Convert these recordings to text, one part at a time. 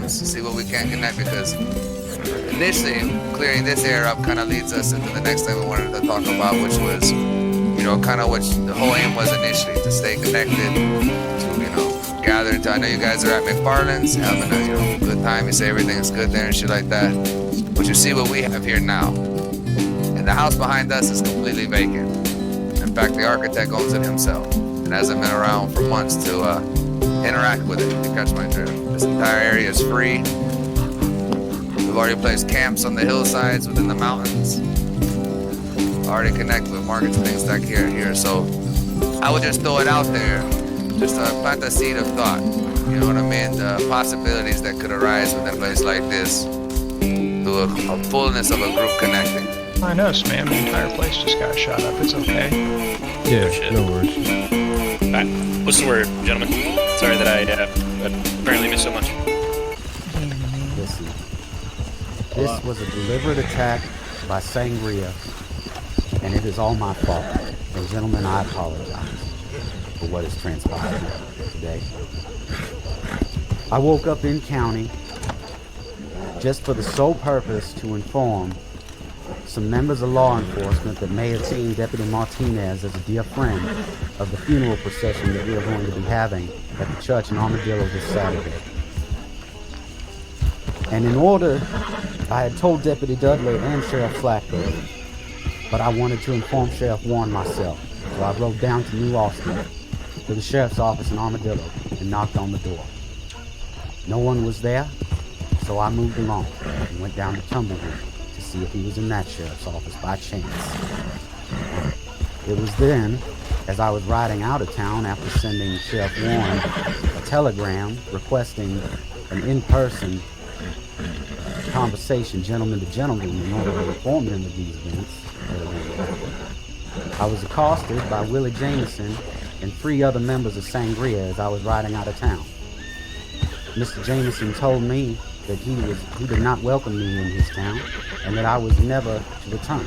homes to see what we can connect, because initially clearing this area up kind of leads us into the next thing we wanted to talk about, which was, you know, kind of what the whole aim was initially, to stay connected, to, you know, gather. I know you guys are at McFarland's having a, you know, good time. You say everything is good there and shit like that, but you see what we have here now, and the house behind us is completely vacant. In fact, the architect owns it himself and hasn't been around for months to interact with it, if you catch my drift. This entire area is free. We've already placed camps on the hillsides within the mountains. Already connected with markets and things like here. So I would just throw it out there, just to plant the seed of thought. You know what I mean? The possibilities that could arise within a place like this, through a fullness of a group connecting. I noticed, man, the entire place just got shot up. It's okay. Yeah, no worries. Alright, what's the word, gentlemen? Sorry that I apparently missed so much. Listen, this was a deliberate attack by Sangria, and it is all my fault. And gentlemen, I apologize for what has transpired today. I woke up in county just for the sole purpose to inform some members of law enforcement that may have seen Deputy Martinez as a dear friend of the funeral procession that we are going to be having at the church in Armadillo this Saturday. And in order, I had told Deputy Dudley and Sheriff Slackberry, but I wanted to inform Sheriff Warren myself. So I rode down to New Austin, to the sheriff's office in Armadillo, and knocked on the door. No one was there, so I moved along and went down to Tumbleweed to see if he was in that sheriff's office by chance. It was then, as I was riding out of town after sending Sheriff Warren a telegram requesting an in-person conversation, gentleman to gentleman, in order to inform them of these events, I was accosted by Willie Jameson and 3 other members of Sangria as I was riding out of town. Mr. Jameson told me that he did not welcome me in his town and that I was never to return.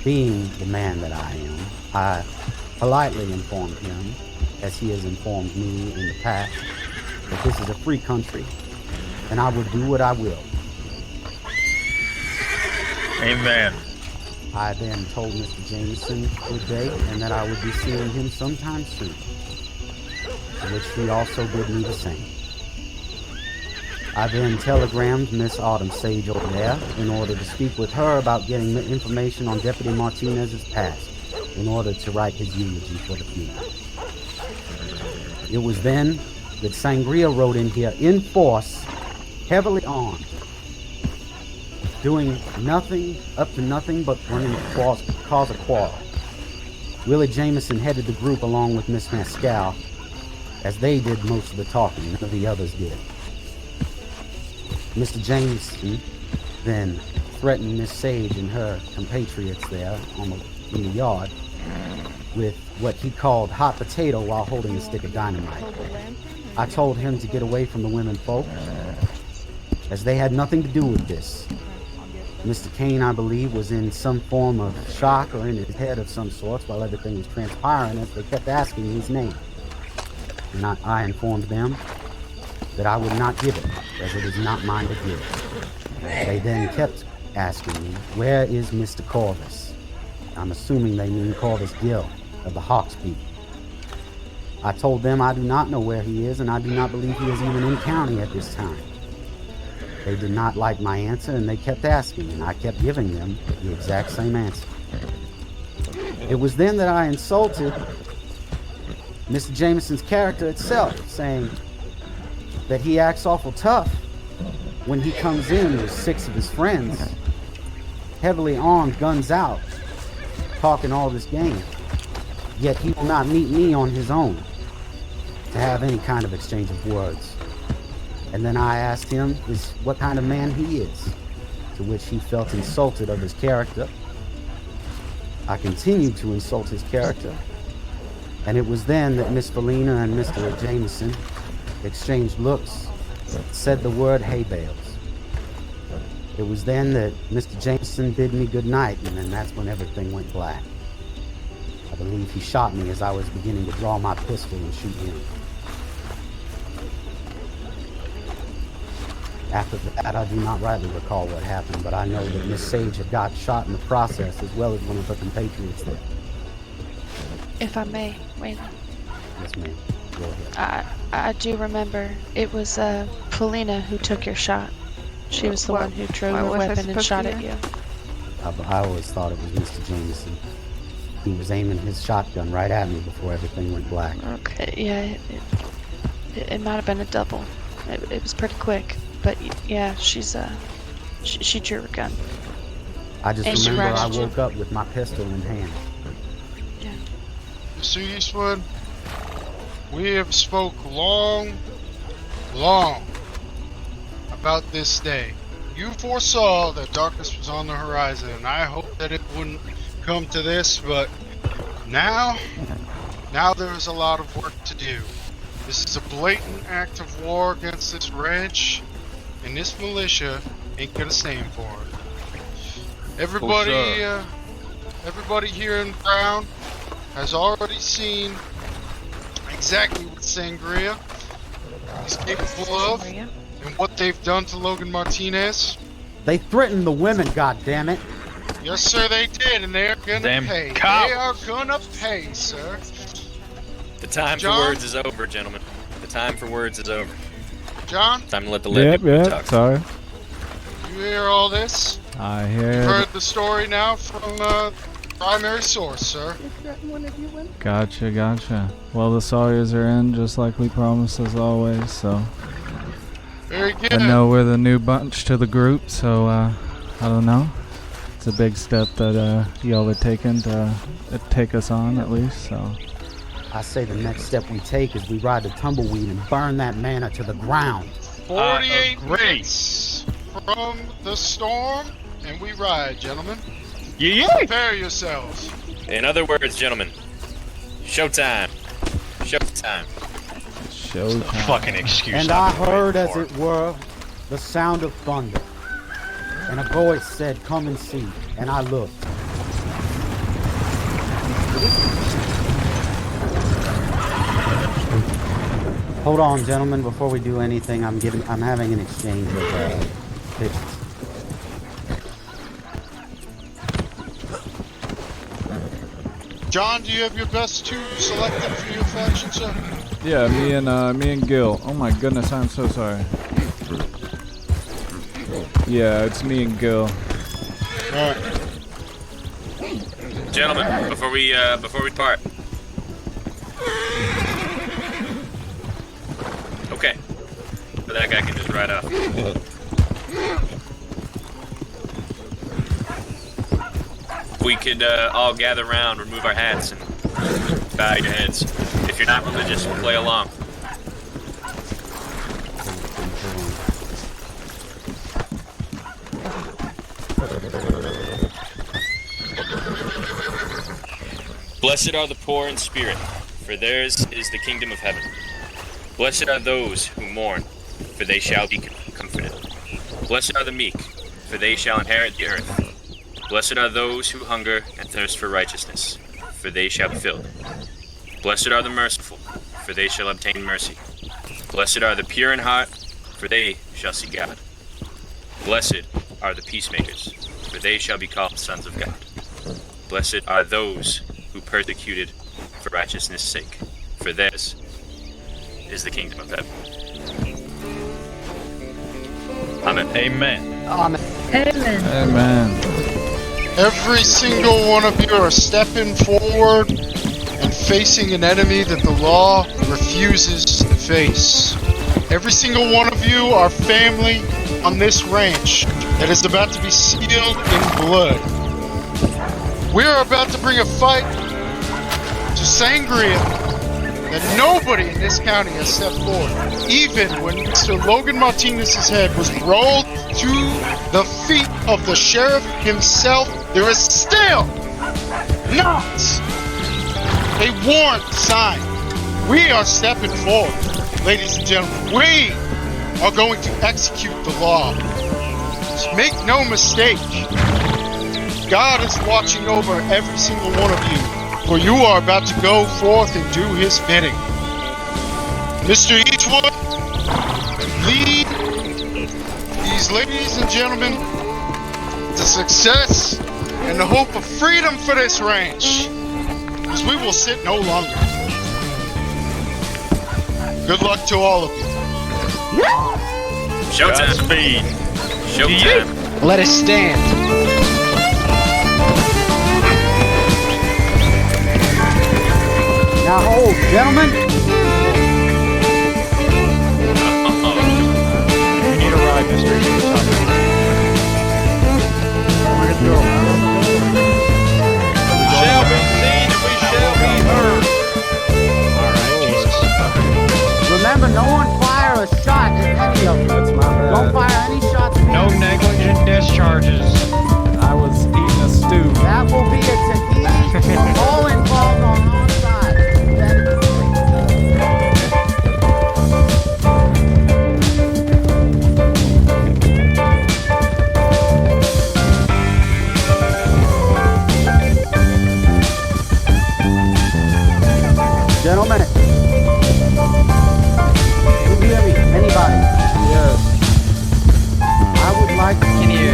Being the man that I am, I politely informed him, as he has informed me in the past, that this is a free country and I will do what I will. Amen. I then told Mr. Jameson good day and that I would be seeing him sometime soon, to which he also did me the same. I then telegrammed Miss Autumn Sage over there in order to speak with her about getting the information on Deputy Martinez's past in order to write his eulogy for the funeral. It was then that Sangria rode in here in force, heavily armed, doing nothing, up to nothing but running to cause a quarrel. Willie Jameson headed the group along with Miss Mascal, as they did most of the talking, none of the others did. Mr. Jameson then threatened Miss Sage and her compatriots there in the yard with what he called hot potato while holding a stick of dynamite. I told him to get away from the women folk, as they had nothing to do with this. Mr. Kane, I believe, was in some form of shock or in his head of some sorts while everything was transpiring, as they kept asking his name. And I informed them that I would not give it, as it is not mine to give. They then kept asking me, where is Mr. Corvus? I'm assuming they mean Corvus Gill of the Hawks Beat. I told them I do not know where he is, and I do not believe he is even in county at this time. They did not like my answer, and they kept asking, and I kept giving them the exact same answer. It was then that I insulted Mr. Jameson's character itself, saying that he acts awful tough when he comes in with 6 of his friends, heavily armed, guns out, talking all this game. Yet he will not meet me on his own to have any kind of exchange of words. And then I asked him what kind of man he is, to which he felt insulted of his character. I continued to insult his character, and it was then that Miss Felina and Mr. Jameson exchanged looks, said the word hay bales. It was then that Mr. Jameson bid me good night, and then that's when everything went black. I believe he shot me as I was beginning to draw my pistol and shoot him. After that, I do not rightly recall what happened, but I know that Miss Sage had got shot in the process, as well as one of her compatriots there. If I may, Waylon. Yes, ma'am. Go ahead. I do remember it was Felina who took your shot. She was the one who drew her weapon and shot at you. I always thought it was Mr. Jameson. He was aiming his shotgun right at me before everything went black. Okay, yeah, it might have been a double. It was pretty quick, but yeah, she drew her gun. I just remember I woke up with my pistol in hand. Yeah. Mr. Eastwood, we have spoke long about this day. You foresaw that darkness was on the horizon, and I hope that it wouldn't come to this, but now there is a lot of work to do. This is a blatant act of war against this ranch, and this militia ain't gonna stand for it. Everybody here in Brown has already seen exactly what Sangria is capable of, and what they've done to Logan Martinez. They threatened the women, goddammit. Yes, sir, they did, and they're gonna Damn pay. cops. They are gonna pay, sir. The time John? for words is over, gentlemen. The time for words is over. John, Time to let the living talk. Sorry. you hear all this? I You've hear. heard the story now from primary source, sir. Gotcha. Well, the Sawyers are in just like we promised as always, so. Very good. I know we're the new bunch to the group, so I don't know. It's a big step that y'all have taken to take us on, at least, so. I say the next step we take is we ride the tumbleweed and burn that manor to the ground. 48 minutes from the storm, and we ride, gentlemen. Yeah. Prepare yourselves. In other words, gentlemen, showtime. Showtime. Showtime. Fucking excuse. And I heard, as it were, the sound of thunder. And a voice said, "Come and see." And I looked. Hold on, gentlemen. Before we do anything, I'm having an exchange of pictures. John, do you have your best two selected for your faction, sir? Yeah, me and Gil. Oh my goodness, I'm so sorry. Yeah, it's me and Gil. Alright. Gentlemen, before we part. Okay. So that guy can just ride off. We could all gather around, remove our hats, and bow your heads. If you're not religious, play along. Blessed are the poor in spirit, for theirs is the kingdom of heaven. Blessed are those who mourn, for they shall be comforted. Blessed are the meek, for they shall inherit the earth. Blessed are those who hunger and thirst for righteousness, for they shall be filled. Blessed are the merciful, for they shall obtain mercy. Blessed are the pure in heart, for they shall see God. Blessed are the peacemakers, for they shall be called sons of God. Blessed are those who persecuted for righteousness' sake, for theirs is the kingdom of heaven. Amen. Amen. Amen. Every single one of you are stepping forward and facing an enemy that the law refuses to face. Every single one of you are family on this ranch that is about to be sealed in blood. We are about to bring a fight to Sangria that nobody in this county has stepped forward. Even when Mr. Logan Martinez's head was rolled to the feet of the sheriff himself, there is still not a warrant signed. We are stepping forward, ladies and gentlemen. We are going to execute the law. Just make no mistake. God is watching over every single one of you, for you are about to go forth and do his bidding. Mr. Eastwood, lead these ladies and gentlemen, the success and the hope of freedom for this ranch. Because we will sit no longer. Good luck to all of you. Showtime. Godspeed. Showtime. Let us stand. Now hold, gentlemen. You need a ride, mister. We shall be seen and we shall be heard. Alright, Jesus. Remember, no one fire a shot at any of them. That's my bad. Don't fire any shots at No me. negligent discharges. I was eating a stew. That will be a Tahiti. All involved on our side. Gentlemen, can you hear me? Anybody? Yes. I would like to. Can you?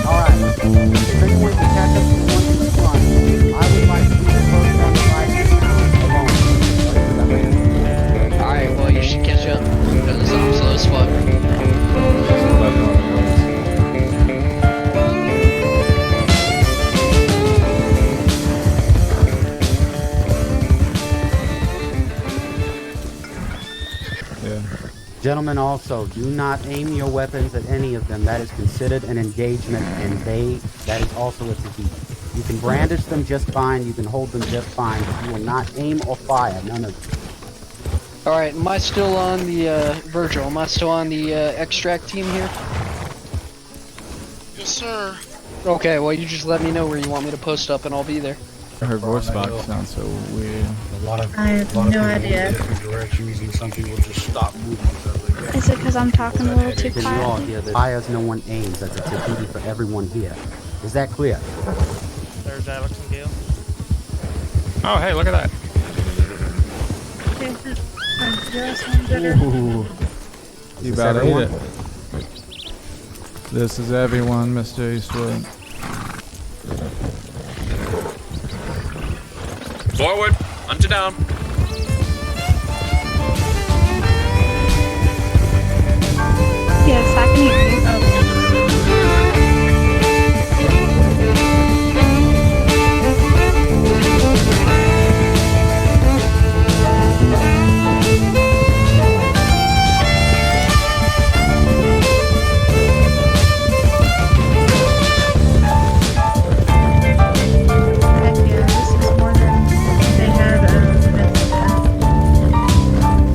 All right. If anyone can catch up to the one in the front, I would like to be the first one to ride this town alone. Alright, well, you should catch up. Because I'm slow as fuck. Yeah. Gentlemen, also, do not aim your weapons at any of them. That is considered an engagement, and that is also a Tahiti. You can brandish them just fine, you can hold them just fine, but you will not aim or fire, none of them. Alright, am I still on the, Virgil, am I still on the, extract team here? Yes, sir. Okay, well, you just let me know where you want me to post up and I'll be there. Her voice box sounds so weird. I have no idea. Is it because I'm talking a little too Can you all quietly? hear that? Fires no one aims, that's a Tahiti for everyone here. Is that clear? There's Alex and Gail. Oh, hey, look at that. Is it from 0 to 100? Ooh. You this about ate everyone? it. This is everyone, Mr. Eastwood. Forward. Hunter down. Yes, I can hear you. Heck yeah, this is more than they had at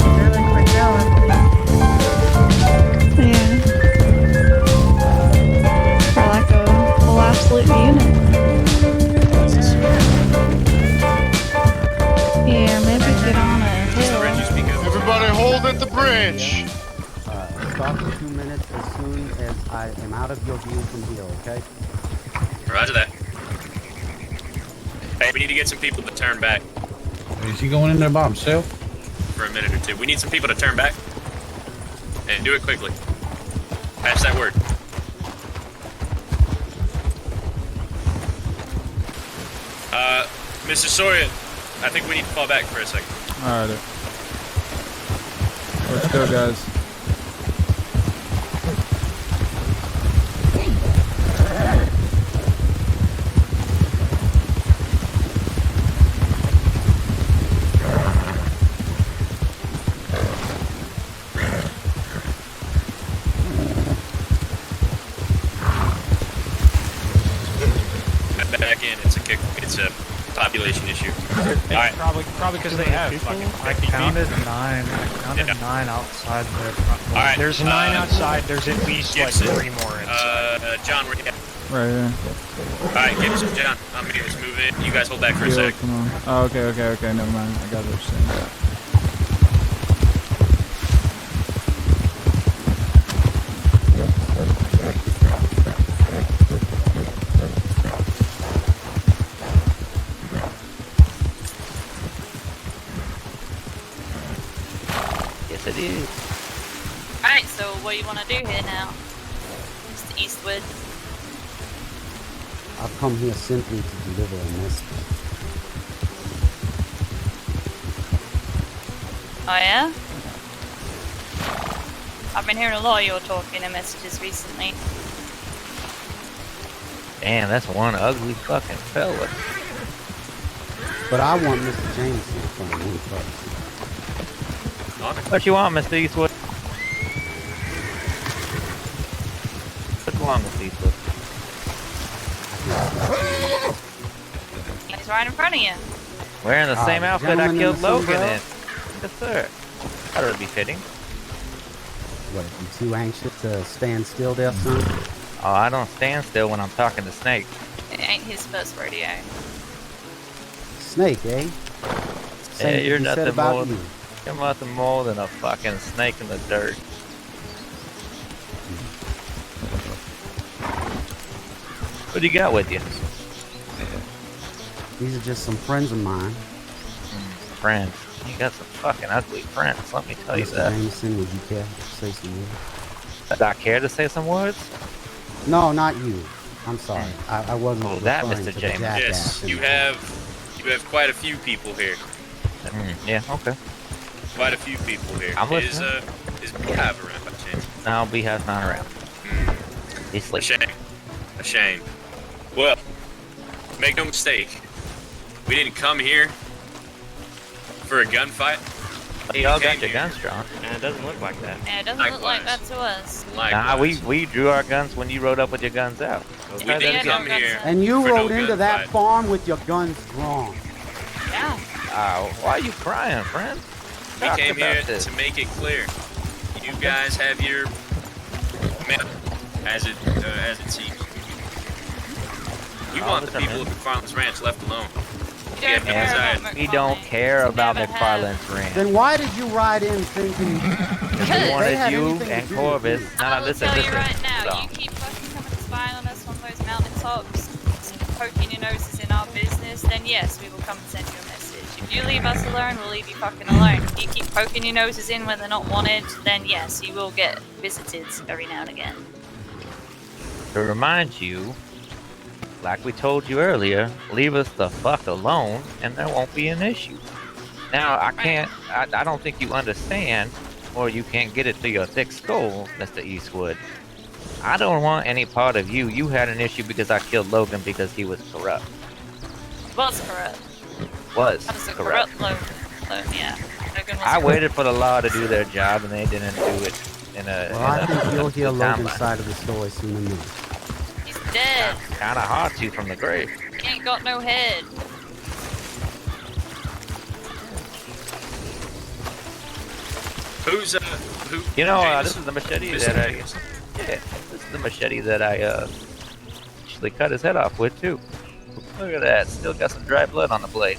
Island Cordell, I believe. Yeah. Or like a whole absolute unit. Yeah, maybe get on a Mr. Red, you hill. speak up. Everybody hold at the bridge. Stop for 2 minutes as soon as I am out of your view from here, okay? Roger that. Hey, we need to get some people to turn back Is he going in there by himself? for a minute or two. We need some people to turn back. And do it quickly. Pass that word. Mr. Sawyer, I think we need to fall back for a second. Alright. Let's go, guys. Back in. It's a population issue. Alright. Probably because they have fucking I counted 9. I counted Yeah. 9 outside their front door. Alright. There's 9 outside. There's at least like Gibson. 3 more inside. John, where you at? Right here. Alright, Gibson, John. I'm gonna just move in. You guys hold back for a Yo, sec. come on. Oh, okay, never mind. I got what you're saying. Yes, it is. Alright, so what do you want to do here now? Eastwood. I've come here simply to deliver a message. Oh yeah? I've been hearing a lot of your talking and messages recently. Damn, that's one ugly fucking fella. But I want Mr. Jameson from me first. What you want, Mr. Eastwood? What you want, Mr. Eastwood? He's right in front of you. Wearing the same outfit I gentleman in killed the Logan sombrero? in. Yes, sir. That would be fitting. What, you too anxious to stand still there, son? Oh, I don't stand still when I'm talking to Snake. It ain't his first rodeo. Snake, eh? Yeah, you're he said nothing about more. you. You're nothing more than a fucking snake in the dirt. What do you got with you? These are just some friends of mine. Friends. You got some fucking ugly friends, let me tell you Mr. that. Jameson, would you care to say some words? Did I care to say some words? No, not you. I'm sorry. I wasn't Oh, that referring Mr. to Jameson. the jackass. Yes, in you there. have quite a few people here. Yeah, okay. Quite a few people here. I'm Is listening. is Beehive around by chance? No, Beehive's not around. He's A sleeping. shame. A shame. Well, make no mistake. We didn't come here for a gunfight. You all got came your here. guns drawn. Nah, it doesn't look like that. Yeah, it doesn't look like that to us. Nah, we drew our guns when you rode up with your guns out. We didn't come here. And you for no rode into that gunfight. farm with your guns drawn. Yeah. Why are you crying, friend? We Talk came about here this. to make it clear. You guys have your map as it seems. We want the people of McFarland's Ranch left alone. We have no desire. We don't care about McFarland's ranch. Then why did you ride in thinking We they wanted had you anything to and do with Corvus. you? No, I will listen, tell listen. you right now, So, you keep fucking coming and spying on us on those mountaintops, poking your noses in our business, then yes, we will come and send you a message. If you leave us alone, we'll leave you fucking alone. If you keep poking your noses in when they're not wanted, then yes, you will get visited every now and again. to remind you, like we told you earlier, leave us the fuck alone and there won't be an issue. Now, I don't think you understand, or you can't get it through your thick skull, Mr. Eastwood. I don't want any part of you. You had an issue because I killed Logan because he was corrupt. Was corrupt. Was That was a corrupt. corrupt Logan, yeah. Logan was I corrupt. waited for the law to do their job and they didn't do it in a. Well, I think you'll hear Logan's side of the story soon enough. He's dead. Kind of hard to from the grave. He ain't got no head. Who's who? You know, James? this is the machete Mr. that I. Jameson? Yeah, this is the machete that I actually cut his head off with too. Look at that, still got some dry blood on the blade.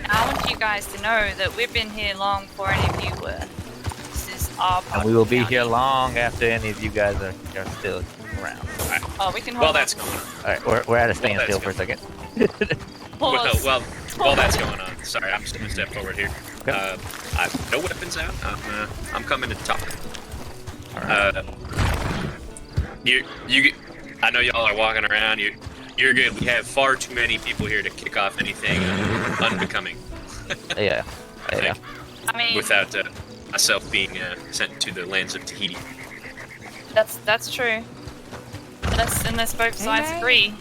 I want you guys to know that we've been here long before any of you were. This is our part And we will of the be county. here long after any of you guys are still around. Oh, we can hold Well, that's going on. Alright, we're at a standstill for a second. Well, that's going on. Sorry, I'm just gonna step forward here. I've no weapons out. I'm coming to talk. I know y'all are walking around. You're good. We have far too many people here to kick off anything unbecoming. Yeah. I think. I mean, Without myself being sent to the lands of Tahiti. that's true. Unless both sides agree.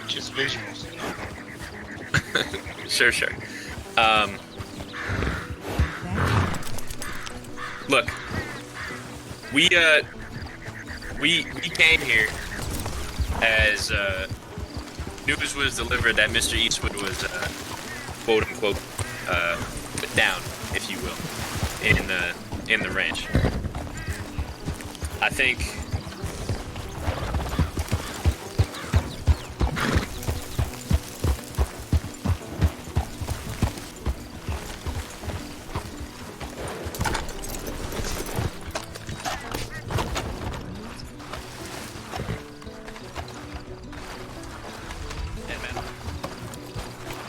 Just visuals. Sure. Look, we came here as news was delivered that Mr. Eastwood was quote unquote put down, if you will, in the ranch. I think.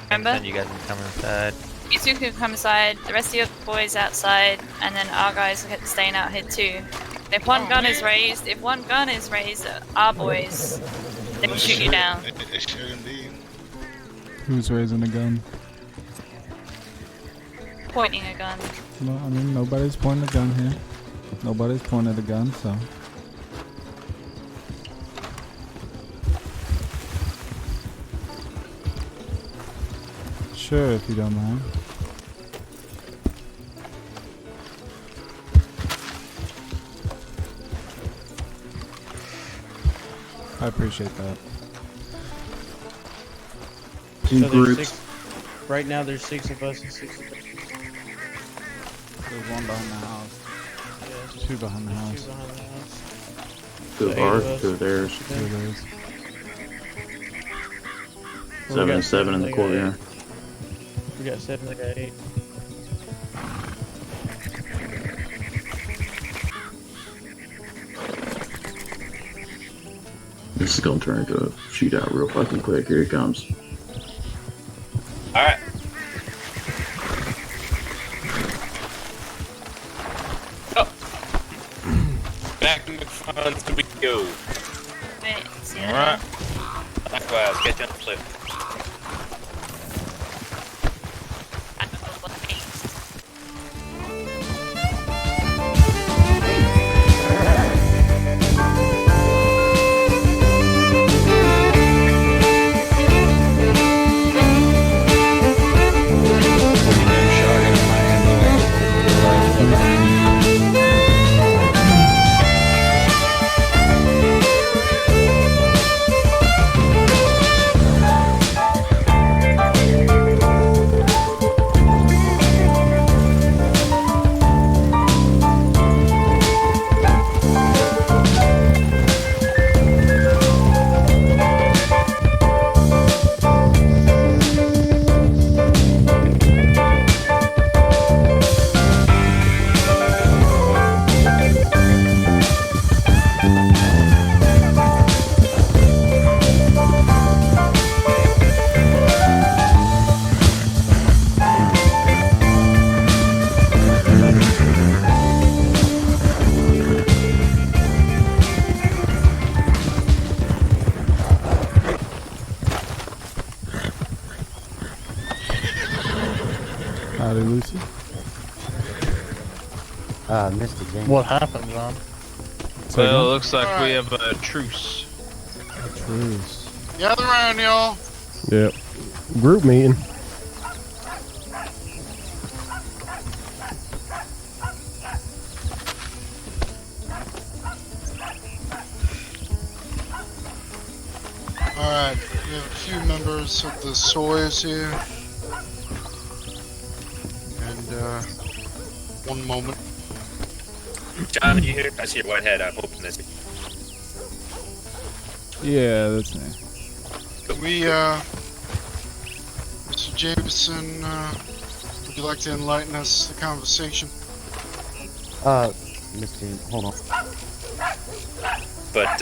Remember? Then you guys can come inside. You two can come inside, the rest of your boys outside, and then our guys are staying out here too. If one gun is raised, our boys, they will shoot you down. It should indeed. Who's raising a gun? Pointing a gun. No, I mean, nobody's pointing a gun here. Nobody's pointing a gun, so. Sure, if you don't mind. I appreciate that. So there's 6. Right now there's 6 of us and 6 of them. There's one behind the house. Yeah, 2 behind the house. 2 behind the house. 2 of ours, 2 of theirs. 2 of theirs. 7 and 7 in the courtyard. We got 7, they got 8. This is gonna turn into a shootout real fucking quick. Here it comes. Alright. Oh. Back in the front we go. Alright. Likewise, catch you on the flip. Howdy, Lucy. Mr. James. What happened, John? Well, it looks like we have a truce. A truce. Gather around, y'all. Yep. Group meeting. Alright, we have a few members of the Sawyers here. And, one moment. John, you hear? I see your white head. I'm hoping this. Yeah, that's me. We, Mr. Jameson, would you like to enlighten us the conversation? Mr. Hold on. But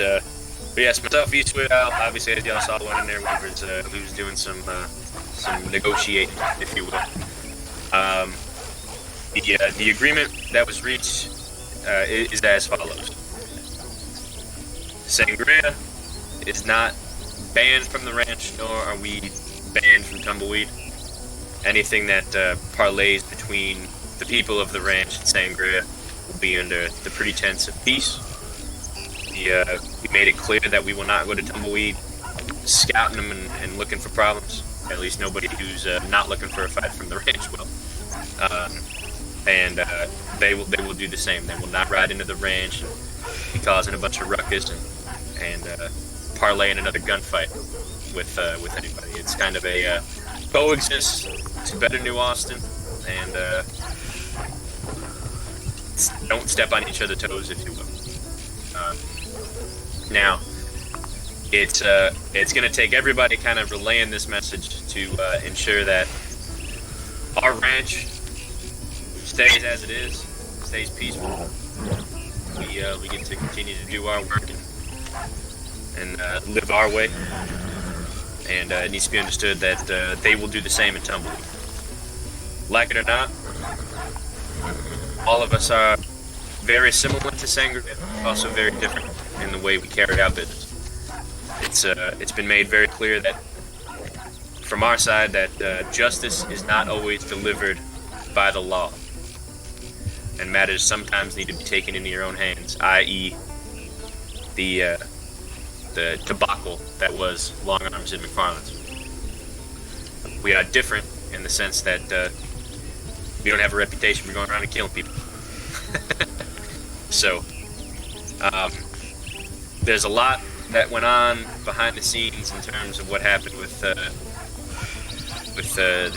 yes, myself, Eastwood, obviously, as y'all saw one in there, who was doing some negotiating, if you will. The agreement that was reached is as follows. Sangria is not banned from the ranch, nor are we banned from Tumbleweed. Anything that parlays between the people of the ranch and Sangria will be under the pretense of peace. We made it clear that we will not go to Tumbleweed scouting them and looking for problems. At least nobody who's not looking for a fight from the ranch will. And they will do the same. They will not ride into the ranch and be causing a bunch of ruckus and parlaying another gunfight with anybody. It's kind of a coexist to better New Austin, and don't step on each other's toes, if you will. Now, it's going to take everybody kind of relaying this message to ensure that our ranch stays as it is, stays peaceful. We get to continue to do our work and live our way. And it needs to be understood that they will do the same in Tumbleweed. Like it or not, all of us are very similar to Sangria, also very different in the way we carry out business. It's been made very clear that from our side that justice is not always delivered by the law, and matters sometimes need to be taken into your own hands, i.e., the debacle that was Long Arms and McFarland's. We are different in the sense that we don't have a reputation for going around and killing people. So, there's a lot that went on behind the scenes in terms of what happened with the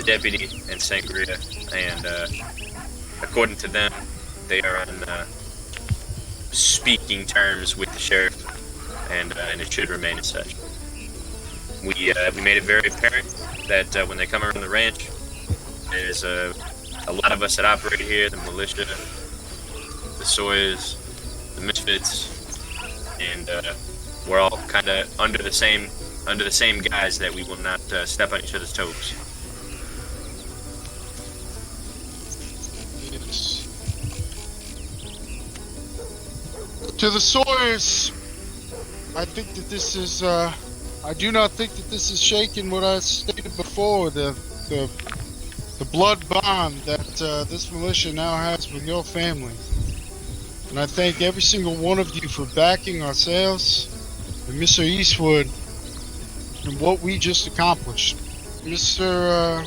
deputy and Sangria, and according to them, they are on speaking terms with the sheriff, and it should remain as such. We made it very apparent that when they come around the ranch, there's a lot of us that operate here, the militia, the Sawyers, the Misfits, and we're all kind of under the same guise that we will not step on each other's toes. Yes. To the Sawyers, I think that this is. I do not think that this is shaking what I stated before. The blood bond that this militia now has with your family. And I thank every single one of you for backing ourselves and Mr. Eastwood and what we just accomplished. Mr.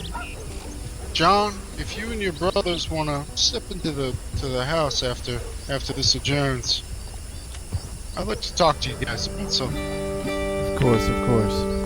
John, if you and your brothers want to step into the house after this adjourns, I'd like to talk to you guys about something. Of course, of course.